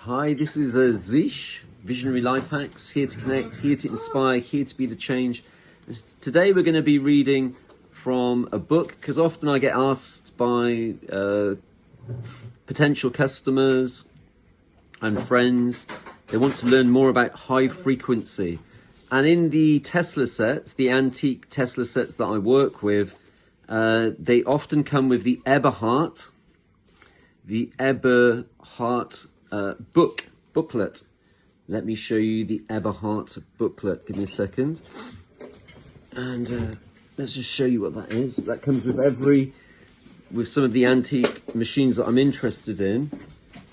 Hi, this is Zish, Visionary Life Hacks, here to connect, here to inspire, here to be the change. Today we're going to be reading from a book, because often I get asked by potential customers and friends, they want to learn more about high frequency. And in the Tesla sets, the antique Tesla sets that I work with, they often come with the Eberhart booklet. Let me show you the Eberhart booklet. Give me a second. And let's just show you what that is. That comes with some of the antique machines that I'm interested in.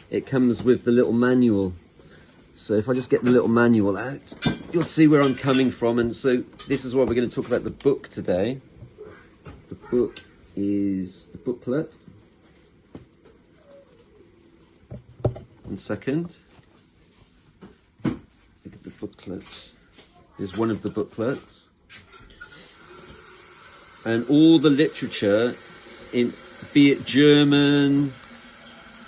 It comes with the little manual. So if I just get the little manual out, you'll see where I'm coming from. And so this is what we're going to talk about the book today. The book is the booklet. 1 second. Look at the booklet. Here's one of the booklets. And all the literature, be it German,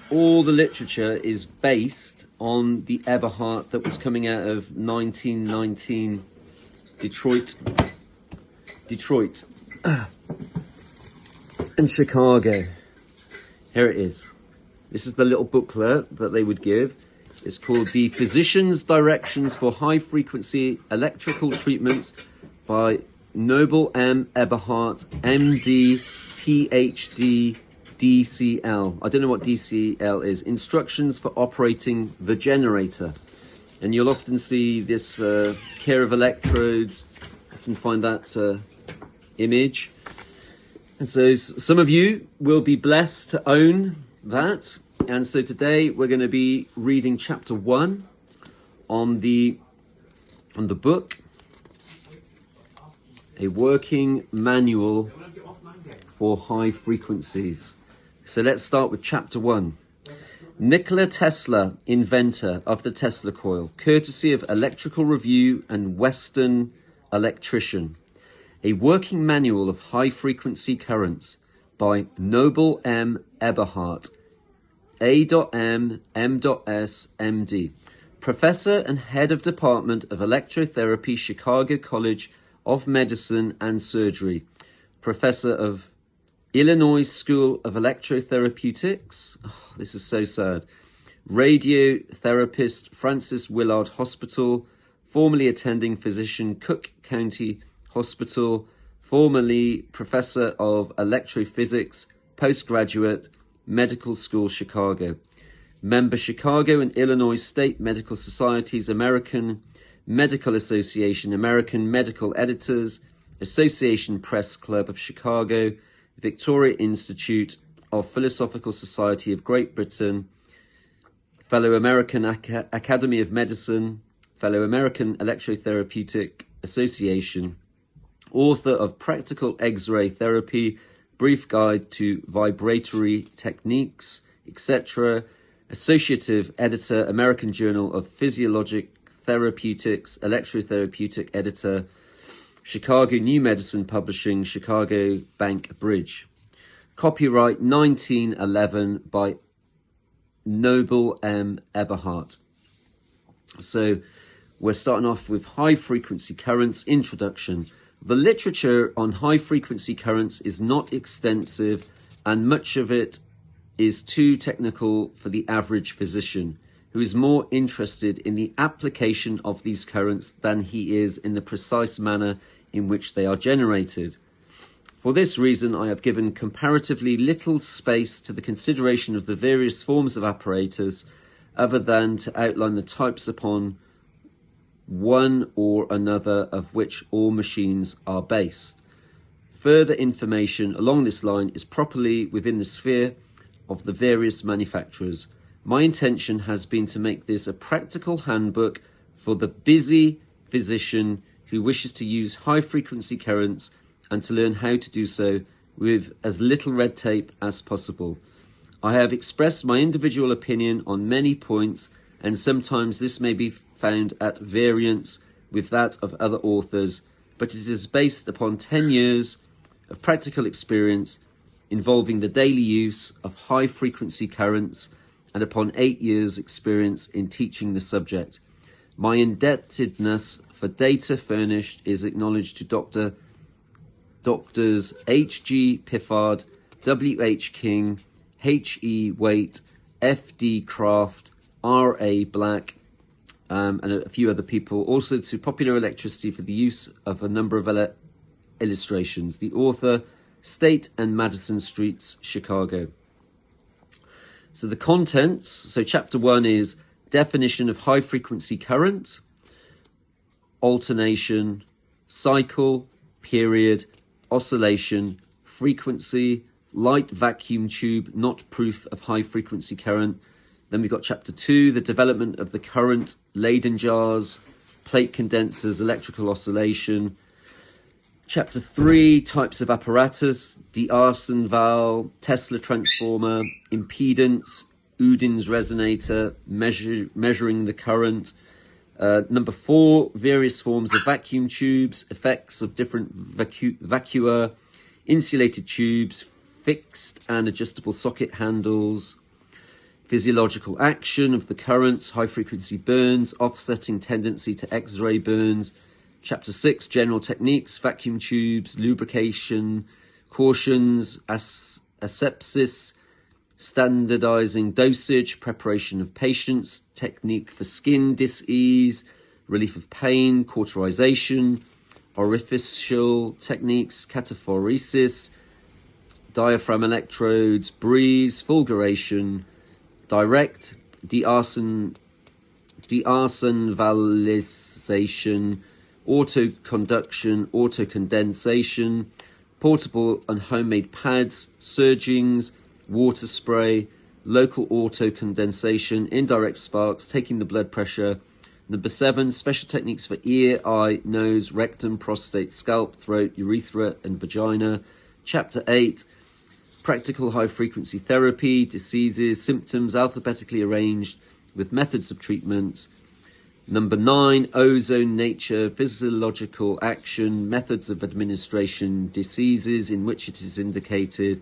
all the literature is based on the Eberhart that was coming out of 1919 Detroit and Chicago. Here it is. This is the little booklet that they would give. It's called The Physician's Directions for High Frequency Electrical Treatments by Noble M. Eberhart, MD, PhD, DCL. I don't know what DCL is. Instructions for operating the generator. And you'll often see this care of electrodes. I can find that image. And so some of you will be blessed to own that. And so today we're going to be reading chapter 1 on the book, A Working Manual for High Frequencies. So let's start with chapter 1. Nikola Tesla, inventor of the Tesla coil, courtesy of Electrical Review and Western Electrician. A Working Manual of High Frequency Currents by Noble M. Eberhart, A.M. M.S. MD, Professor and Head of Department of Electrotherapy, Chicago College of Medicine and Surgery, Professor of Illinois School of Electrotherapeutics. Oh, this is so sad. Radiotherapist, Francis Willard Hospital, formerly attending physician, Cook County Hospital, formerly Professor of Electrophysics, postgraduate, Medical School, Chicago. Member, Chicago and Illinois State Medical Societies, American Medical Association, American Medical Editors, Association Press Club of Chicago, Victoria Institute of Philosophical Society of Great Britain, Fellow American Academy of Medicine, Fellow American Electrotherapeutic Association, author of Practical X-ray Therapy, Brief Guide to Vibratory Techniques, etc., Associative Editor, American Journal of Physiologic Therapeutics, Electrotherapeutic Editor, Chicago New Medicine Publishing, Chicago Bank Bridge. Copyright 1911 by Noble M. Eberhart. So we're starting off with high frequency currents introduction. The literature on high frequency currents is not extensive, and much of it is too technical for the average physician, who is more interested in the application of these currents than he is in the precise manner in which they are generated. For this reason, I have given comparatively little space to the consideration of the various forms of apparatus, other than to outline the types upon one or another of which all machines are based. Further information along this line is properly within the sphere of the various manufacturers. My intention has been to make this a practical handbook for the busy physician who wishes to use high frequency currents and to learn how to do so with as little red tape as possible. I have expressed my individual opinion on many points, and sometimes this may be found at variance with that of other authors, but it is based upon 10 years of practical experience involving the daily use of high frequency currents and upon 8 years' experience in teaching the subject. My indebtedness for data furnished is acknowledged to Doctors H.G. Piffard, W.H. King, H.E. Waite, F.D. Craft, R.A. Black, and a few other people. Also to Popular Electricity for the use of a number of illustrations. The author, State and Madison Streets, Chicago. So the contents, so chapter 1 is definition of high frequency current, alternation, cycle, period, oscillation, frequency, light vacuum tube, not proof of high frequency current. Then we've got chapter 2, the development of the current, Leyden jars, plate condensers, electrical oscillation. Chapter 3, types of apparatus, D'Arson valve, Tesla transformer, impedance, Udin's resonator, measuring the current. Number 4, various forms of vacuum tubes, effects of different vacua, insulated tubes, fixed and adjustable socket handles, physiological action of the currents, high frequency burns, offsetting tendency to X-ray burns. Chapter 6, general techniques, vacuum tubes, lubrication, cautions, asepsis, standardizing dosage, preparation of patients, technique for skin dis-ease, relief of pain, cauterization, orificial techniques, cataphoresis, diaphragm electrodes, breeze, fulguration, direct, D'Arson validation, auto-conduction, auto-condensation, portable and homemade pads, surgings, water spray, local auto-condensation, indirect sparks, taking the blood pressure. Number 7, special techniques for ear, eye, nose, rectum, prostate, scalp, throat, urethra, and vagina. Chapter 8, practical high-frequency therapy, diseases, symptoms, alphabetically arranged with methods of treatment. Number 9, ozone, nature, physiological action, methods of administration, diseases in which it is indicated.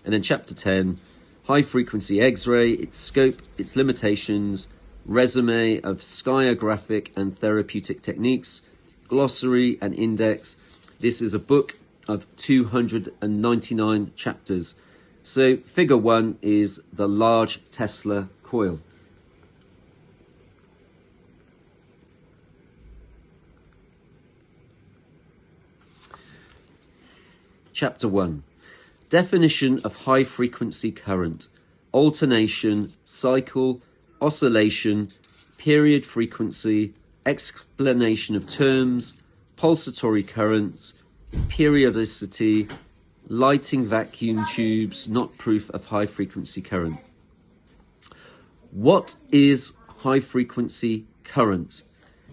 And then chapter 10, high-frequency X-ray, its scope, its limitations, resume of skiographic and therapeutic techniques, glossary and index. This is a book of 299 chapters. So figure 1 is the large Tesla coil. Chapter 1. Definition of high-frequency current, alternation, cycle, oscillation, period frequency, explanation of terms, pulsatory currents, periodicity, lighting vacuum tubes, not proof of high-frequency current. What is high-frequency current?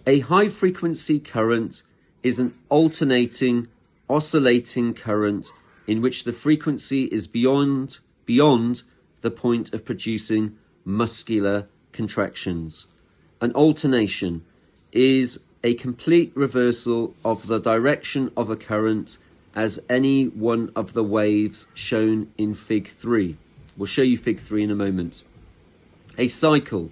A high-frequency current is an alternating, oscillating current in which the frequency is beyond the point of producing muscular contractions. An alternation is a complete reversal of the direction of a current as any one of the waves shown in Fig 3. We'll show you Fig 3 in a moment. A cycle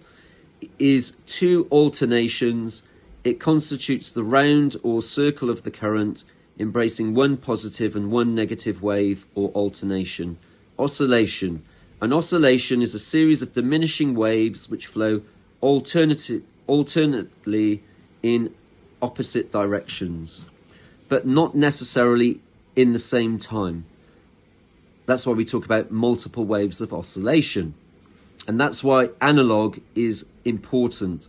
is 2 alternations. It constitutes the round or circle of the current, embracing 1 positive and 1 negative wave or alternation. Oscillation. An oscillation is a series of diminishing waves which flow alternately in opposite directions, but not necessarily in the same time. That's why we talk about multiple waves of oscillation. And that's why analogue is important,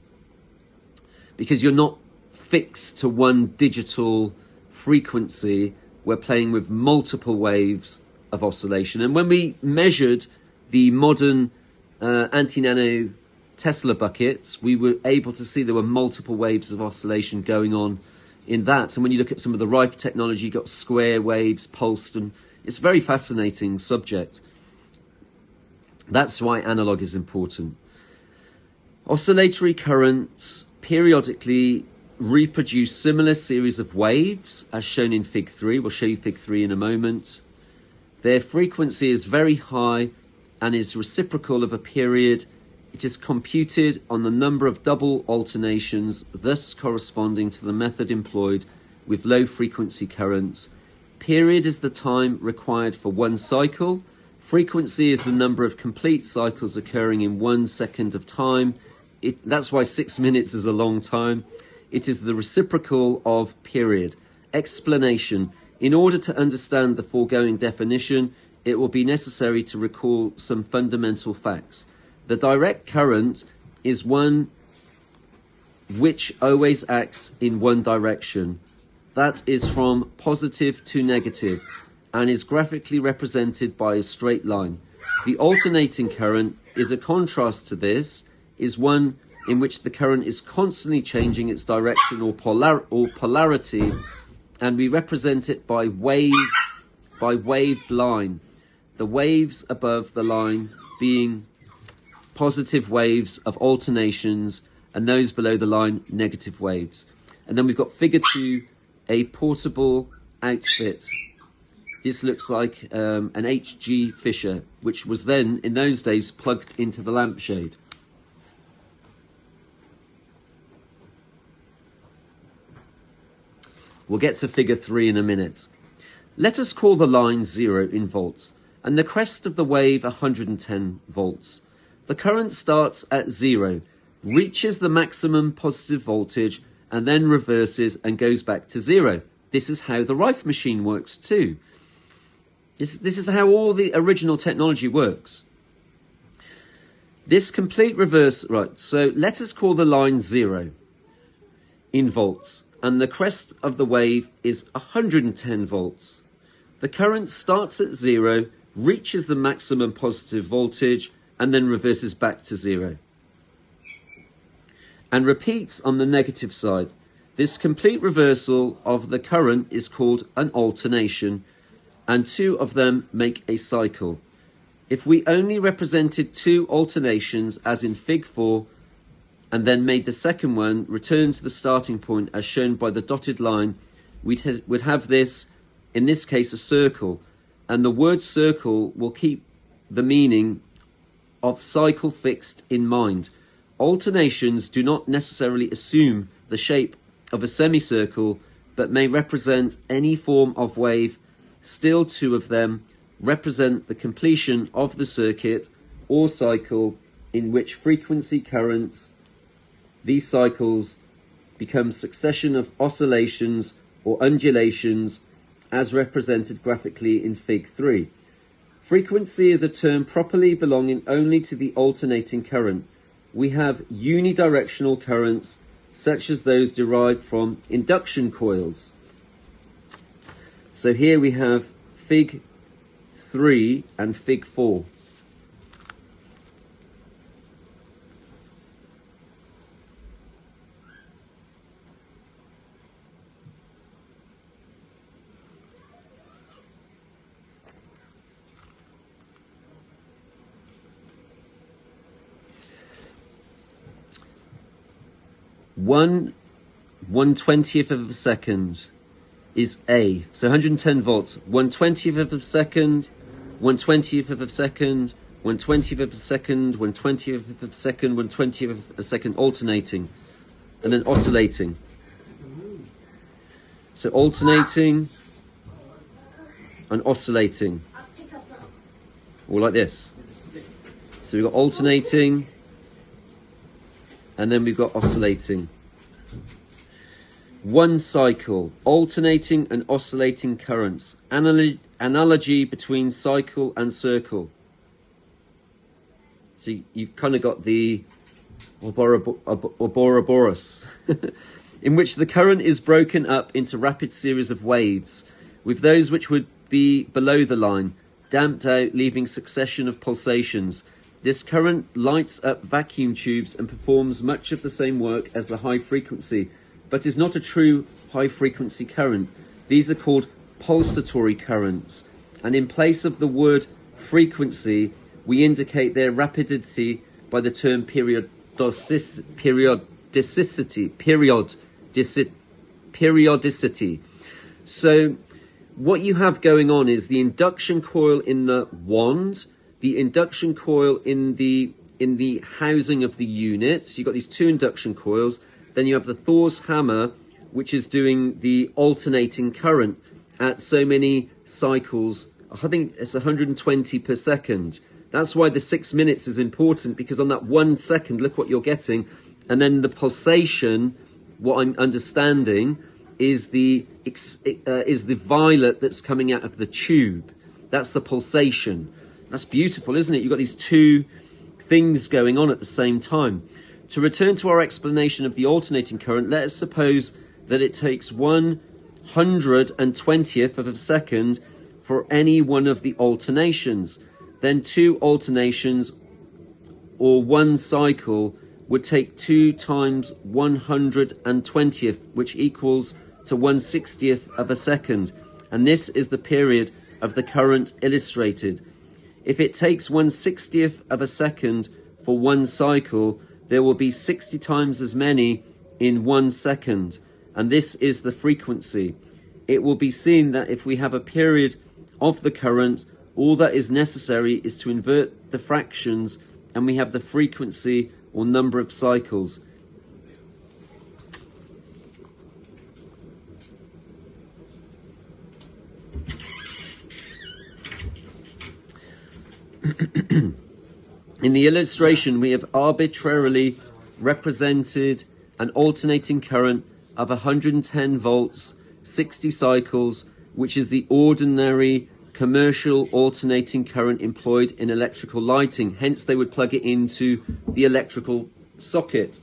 because you're not fixed to one digital frequency. We're playing with multiple waves of oscillation. And when we measured the modern anti-nano Tesla buckets, we were able to see there were multiple waves of oscillation going on in that. And when you look at some of the Rife technology, you've got square waves, pulsed, and it's a very fascinating subject. That's why analogue is important. Oscillatory currents periodically reproduce similar series of waves, as shown in Fig 3. We'll show you Fig 3 in a moment. Their frequency is very high and is reciprocal of a period It is computed on the number of double alternations, thus corresponding to the method employed with low frequency currents. Period is the time required for one cycle. Frequency is the number of complete cycles occurring in 1 second of time. That's why 6 minutes is a long time. It is the reciprocal of period. Explanation. In order to understand the foregoing definition, it will be necessary to recall some fundamental facts. The direct current is one which always acts in one direction. That is from positive to negative, and is graphically represented by a straight line. The alternating current is a contrast to this, is one in which the current is constantly changing its direction or polarity, and we represent it by waved line. The waves above the line being positive waves of alternations, and those below the line negative waves. And then we've got figure 2, a portable outfit. This looks like an HG Fisher, which was then, in those days, plugged into the lampshade. We'll get to figure 3 in a minute. Let us call the line 0 in volts, and the crest of the wave 110 volts. The current starts at 0, reaches the maximum positive voltage, and then reverses and goes back to 0. This is how the Rife machine works too. This is how all the original technology works. This complete reverse, right, so let us call the line 0 in volts, and the crest of the wave is 110 volts. The current starts at 0, reaches the maximum positive voltage, and then reverses back to 0. And repeats on the negative side. This complete reversal of the current is called an alternation, and 2 of them make a cycle. If we only represented 2 alternations, as in Fig 4, and then made the second one return to the starting point as shown by the dotted line, would have this, in this case, a circle, and the word circle will keep the meaning of cycle fixed in mind. Alternations do not necessarily assume the shape of a semicircle, but may represent any form of wave. Still, 2 of them represent the completion of the circuit or cycle in which frequency currents, these cycles, become succession of oscillations or undulations as represented graphically in Fig 3. Frequency is a term properly belonging only to the alternating current. We have unidirectional currents such as those derived from induction coils. So here we have Fig 3 and Fig 4. One 1/20th of a second is A. So 110 volts. 1/20th of a second, 1/20th of a second, 1/20th of a second, 1/20th of a second, 1/20th of a second, alternating, and then oscillating. So alternating and oscillating, all like this. So we've got alternating, and then we've got oscillating. One cycle, alternating and oscillating currents. Analogy between cycle and circle. So you've kind of got the Ouroboros, in which the current is broken up into rapid series of waves, with those which would be below the line, damped out, leaving succession of pulsations. This current lights up vacuum tubes and performs much of the same work as the high frequency, but is not a true high frequency current. These are called pulsatory currents, and in place of the word frequency, we indicate their rapidity by the term periodicity. So what you have going on is the induction coil in the wand, the induction coil in the in the housing of the unit. So you've got these two induction coils. Then you have the Thor's hammer, which is doing the alternating current at so many cycles. I think it's 120 per second. That's why the 6 minutes is important, because on that 1 second, look what you're getting. And then the pulsation, what I'm understanding, is the violet that's coming out of the tube. That's the pulsation. That's beautiful, isn't it? You've got these two things going on at the same time. To return to our explanation of the alternating current, let us suppose that it takes 1/120th of a second for any one of the alternations. Then 2 alternations, or 1 cycle, would take 2 times 120th, which equals to 1/60th of a second. And this is the period of the current illustrated. If it takes 1/60th of a second for 1 cycle, there will be 60 times as many in 1 second. And this is the frequency. It will be seen that if we have a period of the current, all that is necessary is to invert the fractions, and we have the frequency or number of cycles. In the illustration, we have arbitrarily represented an alternating current of 110 volts, 60 cycles, which is the ordinary commercial alternating current employed in electrical lighting. Hence, they would plug it into the electrical socket.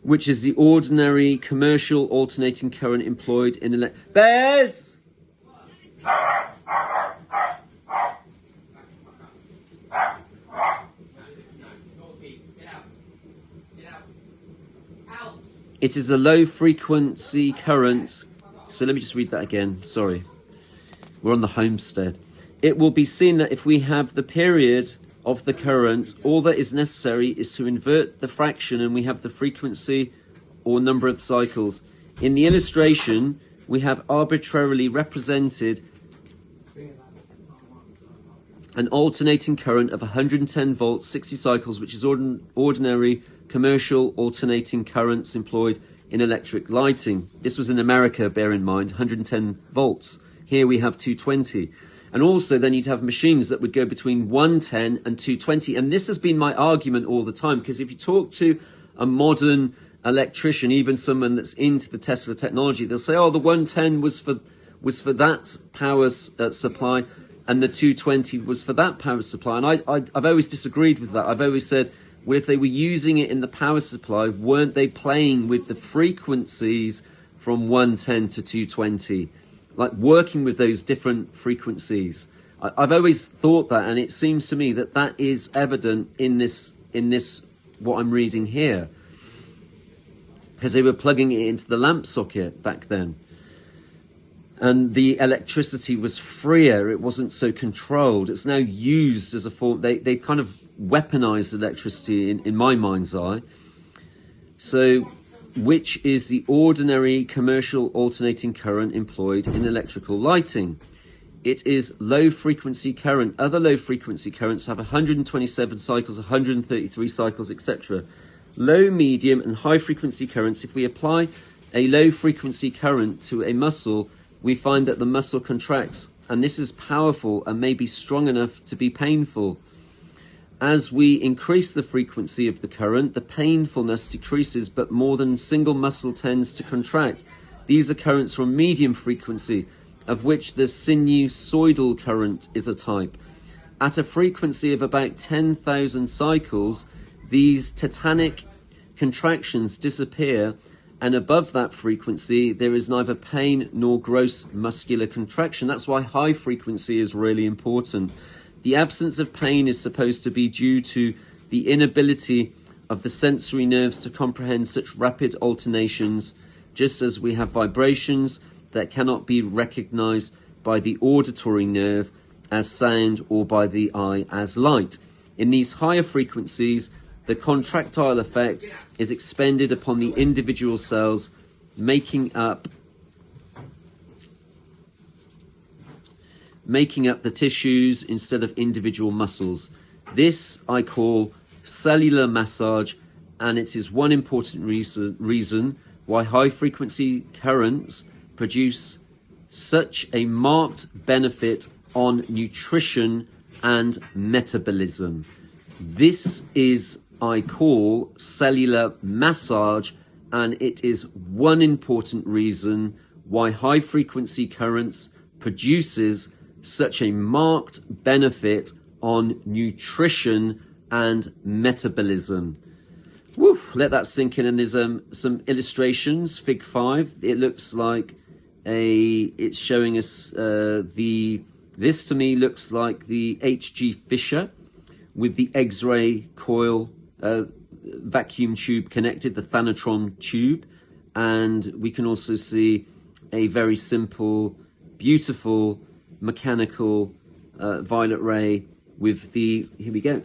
Which is the ordinary commercial alternating current employed in Bears! It is a low frequency current. So let me just read that again. Sorry. We're on the homestead. It will be seen that if we have the period of the current, all that is necessary is to invert the fraction, and we have the frequency or number of cycles. In the illustration, we have arbitrarily represented an alternating current of 110 volts, 60 cycles, which is ordinary commercial alternating currents employed in electric lighting. This was in America, bear in mind, 110 volts. Here we have 220. And also then you'd have machines that would go between 110 and 220. And this has been my argument all the time, because if you talk to a modern electrician, even someone that's into the Tesla technology, they'll say, oh, the 110 was for that power supply, and the 220 was for that power supply. And I've always disagreed with that. I've always said, well, if they were using it in the power supply, weren't they playing with the frequencies from 110 to 220? Like working with those different frequencies. I've always thought that, and it seems to me that that is evident in this what I'm reading here. Because they were plugging it into the lamp socket back then. And the electricity was freer, it wasn't so controlled. It's now used as a form, they kind of weaponized electricity in my mind's eye. So, which is the ordinary commercial alternating current employed in electrical lighting? It is low frequency current. Other low frequency currents have 127 cycles, 133 cycles, etc. Low, medium and high frequency currents, if we apply a low frequency current to a muscle, we find that the muscle contracts, and this is powerful and may be strong enough to be painful. As we increase the frequency of the current, the painfulness decreases, but more than single muscle tends to contract. These are currents from medium frequency, of which the sinusoidal current is a type. At a frequency of about 10,000 cycles, these tetanic contractions disappear, and above that frequency, there is neither pain nor gross muscular contraction. That's why high frequency is really important. The absence of pain is supposed to be due to the inability of the sensory nerves to comprehend such rapid alternations, just as we have vibrations that cannot be recognized by the auditory nerve as sound or by the eye as light. In these higher frequencies, the contractile effect is expended upon the individual cells, making up making up the tissues instead of individual muscles. This I call cellular massage, and it is one important reason why high-frequency currents produce such a marked benefit on nutrition and metabolism. This is, I call, cellular massage, and it is one important reason why high-frequency currents produces such a marked benefit on nutrition and metabolism. Woo, let that sink in. And there's some illustrations. Fig 5. It looks like it's showing us this to me looks like the H.G. Fisher with the X-ray coil vacuum tube connected, the thanatron tube, and we can also see a very simple, beautiful mechanical violet ray with the, here we go.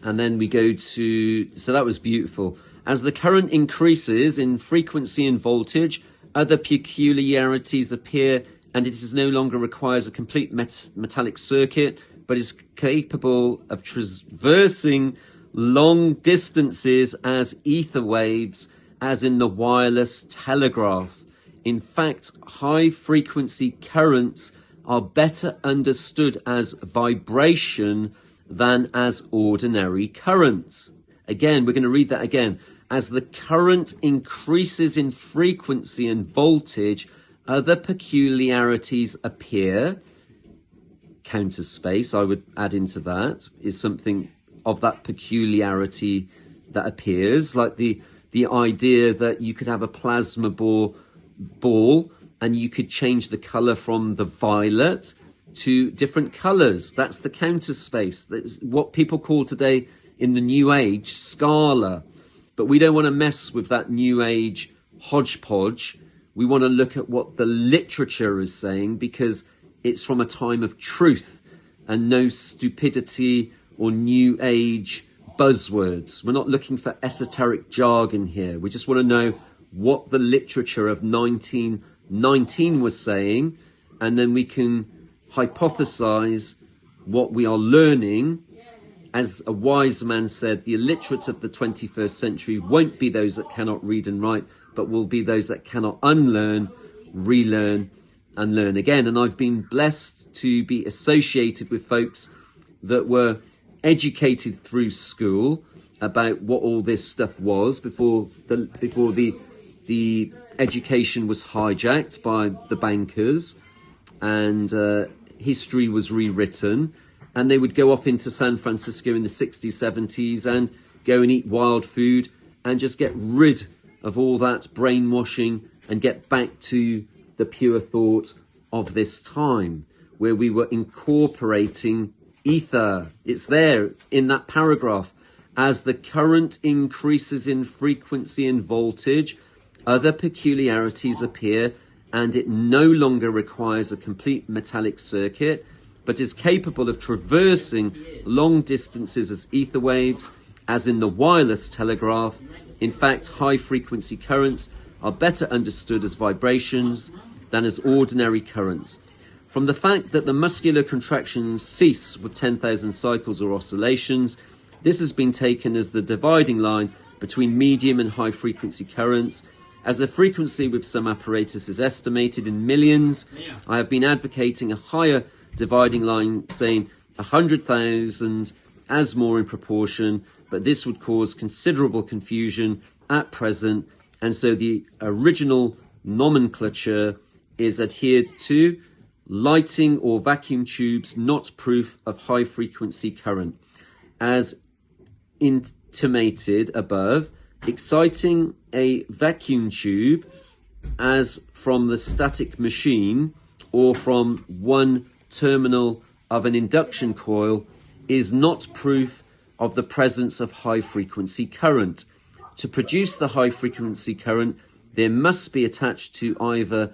And then we go to, so that was beautiful. As the current increases in frequency and voltage, other peculiarities appear, and it is no longer requires a complete metallic circuit, but is capable of traversing long distances as ether waves, as in the wireless telegraph. In fact, high frequency currents are better understood as vibration than as ordinary currents. Again, we're going to read that again. As the current increases in frequency and voltage, other peculiarities appear. Counter space, I would add into that, is something of that peculiarity that appears, like the idea that you could have a plasma ball and you could change the color from the violet to different colors. That's the counter space. That's what people call today in the new age scala. But we don't want to mess with that new age hodgepodge. We want to look at what the literature is saying, because it's from a time of truth and no stupidity or new age buzzwords. We're not looking for esoteric jargon here. We just want to know what the literature of 1919 was saying, and then we can hypothesize what we are learning. As a wise man said, the illiterate of the 21st century won't be those that cannot read and write, but will be those that cannot unlearn, relearn, and learn again. And I've been blessed to be associated with folks that were educated through school about what all this stuff was before the education was hijacked by the bankers, and history was rewritten, and they would go off into San Francisco in the 60s, 70s and go and eat wild food and just get rid of all that brainwashing and get back to the pure thought of this time, where we were incorporating ether. It's there in that paragraph. As the current increases in frequency and voltage, other peculiarities appear, and it no longer requires a complete metallic circuit, but is capable of traversing long distances as ether waves, as in the wireless telegraph. In fact, high-frequency currents are better understood as vibrations than as ordinary currents. From the fact that the muscular contractions cease with 10,000 cycles or oscillations, this has been taken as the dividing line between medium and high-frequency currents. As the frequency with some apparatus is estimated in millions, I have been advocating a higher dividing line, saying 100,000 as more in proportion, but this would cause considerable confusion at present, and so the original nomenclature is adhered to. Lighting or vacuum tubes not proof of high frequency current. As intimated above, exciting a vacuum tube as from the static machine or from one terminal of an induction coil is not proof of the presence of high frequency current. To produce the high frequency current, there must be attached to either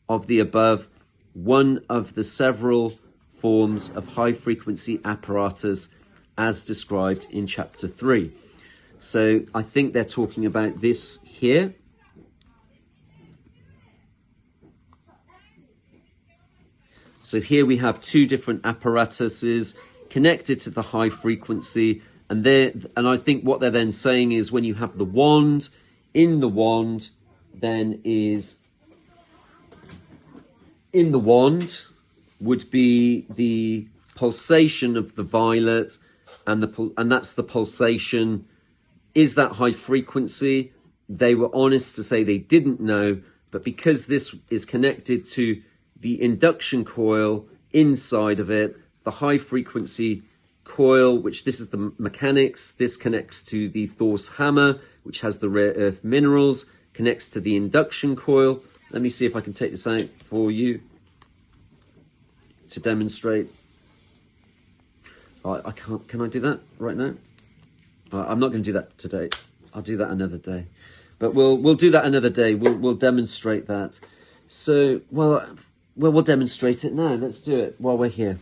of the above one of the several forms of high frequency apparatus as described in chapter 3. So I think they're talking about this here. So here we have two different apparatuses connected to the high frequency, and I think what they're then saying is when you have the wand, in the wand would be the pulsation of the violet, and that's the pulsation. Is that high frequency? They were honest to say they didn't know, but because this is connected to the induction coil inside of it, the high frequency coil, which this is the mechanics, this connects to the Thor's hammer, which has the rare earth minerals, connects to the induction coil. Let me see if I can take this out for you to demonstrate. I can't, can I do that right now? I'm not going to do that today. I'll do that another day. But we'll do that another day. We'll demonstrate that. So, we'll demonstrate it now. Let's do it while we're here.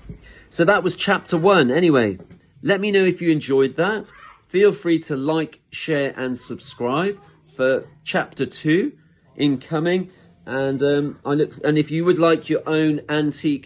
So that was chapter 1. Anyway, let me know if you enjoyed that. Feel free to like, share, and subscribe for chapter 2 incoming. And if you would like your own antique